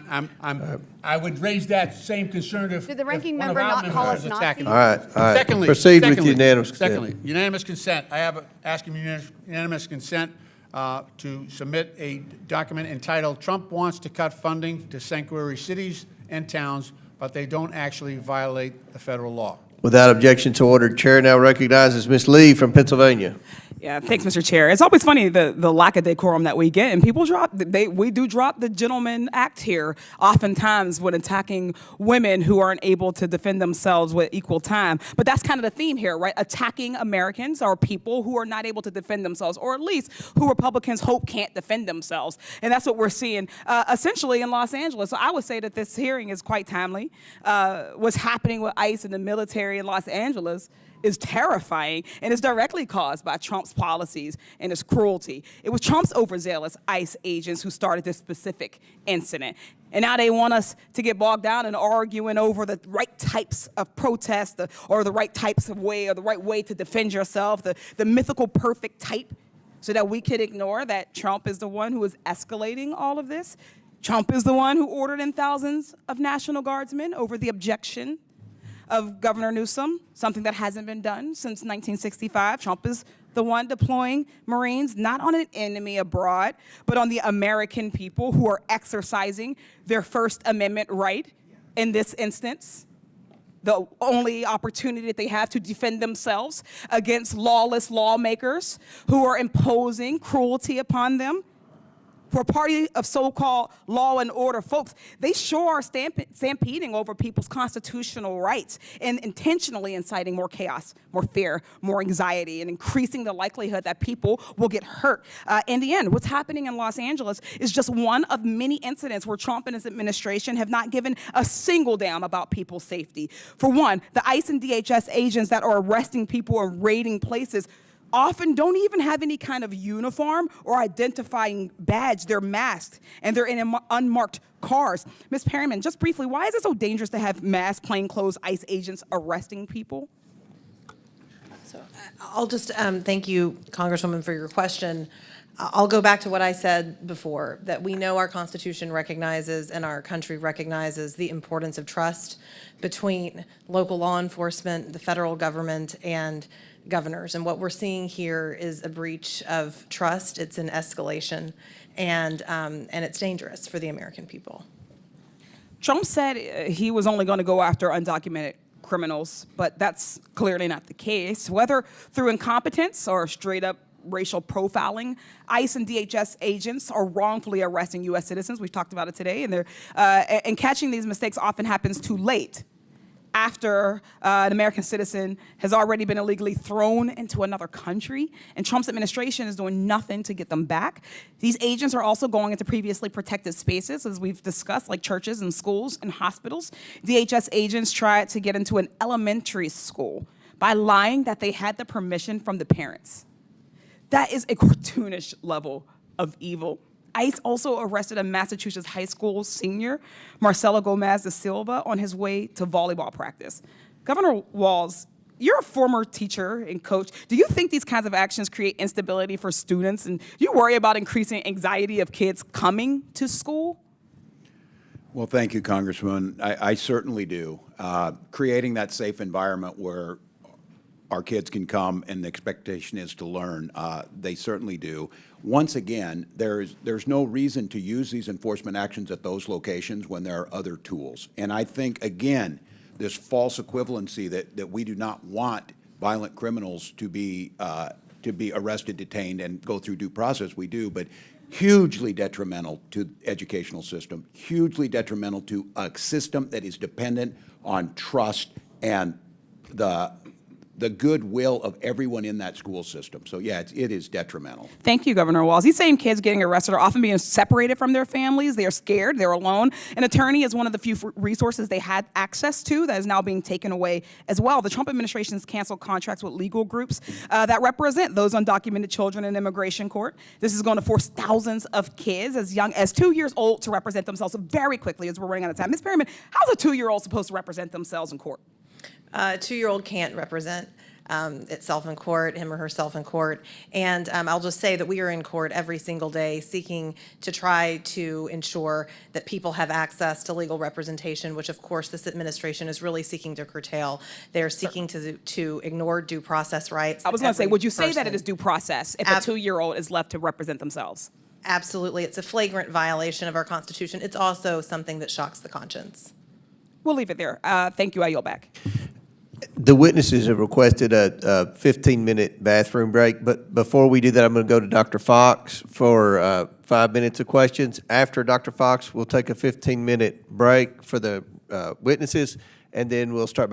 I would raise that same concern if Did the ranking if one of member our not call members us was attacking Nazis? me. All right. Secondly, Proceed with secondly, unanimous consent. Secondly, unanimous consent. I have asking unanimous consent to submit a document entitled "Trump Wants to Cut Funding to Sanctuary Cities and Towns, but They Don't Actually Violate the Federal Law." Without objection to order, Chair now recognizes Ms. Lee from Pennsylvania. Yeah, thanks, Mr. Chair. It's always funny the lack of decorum that we get, and people we do drop the gentleman act here oftentimes when attacking women who aren't able to defend themselves with equal time. But that's kind of the theme here, right? Attacking Americans or people who are not able to defend themselves, or at least who Republicans hope can't defend themselves. And that's what we're seeing essentially in Los Angeles. So I would say that this hearing is quite timely. What's happening with ICE and the military in Los Angeles is terrifying, and is directly caused by Trump's policies and his cruelty. It was Trump's overzealous ICE agents who started this specific incident. And now they want us to get bogged down in arguing over the right types of protest, or the right types of way, or the right way to defend yourself, the mythical perfect type, so that we could ignore that Trump is the one who is escalating all of this. Trump is the one who ordered in thousands of National Guardsmen over the objection of Governor Newsom, something that hasn't been done since 1965. Trump is the one deploying Marines, not on an enemy abroad, but on the American people who are exercising their First Amendment right in this instance. The only opportunity that they have to defend themselves against lawless lawmakers who are imposing cruelty upon them. For a party of so-called law and order folks, they sure are stampeding over people's constitutional rights and intentionally inciting more chaos, more fear, more anxiety, and increasing the likelihood that people will get hurt. In the end, what's happening in Los Angeles is just one of many incidents where Trump and his administration have not given a single damn about people's safety. For one, the ICE and DHS agents that are arresting people and raiding places often don't even have any kind of uniform or identifying badge. They're masked, and they're in unmarked cars. Ms. Perryman, just briefly, why is it so dangerous to have masked, plainclothes ICE agents arresting people? So I'll just thank you, Congresswoman, for your question. I'll go back to what I said before, that we know our Constitution recognizes and our country recognizes the importance of trust between local law enforcement, the federal government, and governors. And what we're seeing here is a breach of trust. It's an escalation, and it's dangerous for the American people. Trump said he was only going to go after undocumented criminals, but that's clearly not the case. Whether through incompetence or straight up racial profiling, ICE and DHS agents are wrongfully arresting U.S. citizens. We've talked about it today, and catching these mistakes often happens too late, after an American citizen has already been illegally thrown into another country, and Trump's administration is doing nothing to get them back. These agents are also going into previously protected spaces, as we've discussed, like churches and schools and hospitals. DHS agents tried to get into an elementary school by lying that they had the permission from the parents. That is a cartoonish level of evil. ICE also arrested a Massachusetts high school senior, Marcelo Gomez da Silva, on his way to volleyball practice. Governor Walz, you're a former teacher and coach. Do you think these kinds of actions create instability for students? And do you worry about increasing anxiety of kids coming to school? Well, thank you, Congressman. I certainly do. Creating that safe environment where our kids can come and the expectation is to learn, they certainly do. Once again, there's no reason to use these enforcement actions at those locations when there are other tools. And I think, again, this false equivalency that we do not want violent criminals to be arrested, detained, and go through due process, we do, but hugely detrimental to the educational system, hugely detrimental to a system that is dependent on trust and the goodwill of everyone in that school system. So yeah, it is detrimental. Thank you, Governor Walz. These same kids getting arrested are often being separated from their families. They are scared, they're alone. An attorney is one of the few resources they had access to that is now being taken away as well. The Trump administration has canceled contracts with legal groups that represent those undocumented children in immigration court. This is going to force thousands of kids as young as 2 years old to represent themselves very quickly, as we're running out of time. Ms. Perryman, how's a 2-year-old supposed to represent themselves in court? A 2-year-old can't represent itself in court, him or herself in court. And I'll just say that we are in court every single day seeking to try to ensure that people have access to legal representation, which of course this administration is really seeking to curtail. They're seeking to ignore due process rights. I was going to say, Every would you say that it person- is due process if a 2-year-old is left to represent themselves? Absolutely. It's a flagrant violation of our Constitution. It's also something that shocks the conscience. We'll leave it there. Thank you. I yield back. The witnesses have requested a 15-minute bathroom break, but before we do that, I'm going to go to Dr. Fox for 5 minutes of questions. After Dr. Fox, we'll take a 15-minute break for the witnesses, and then we'll start back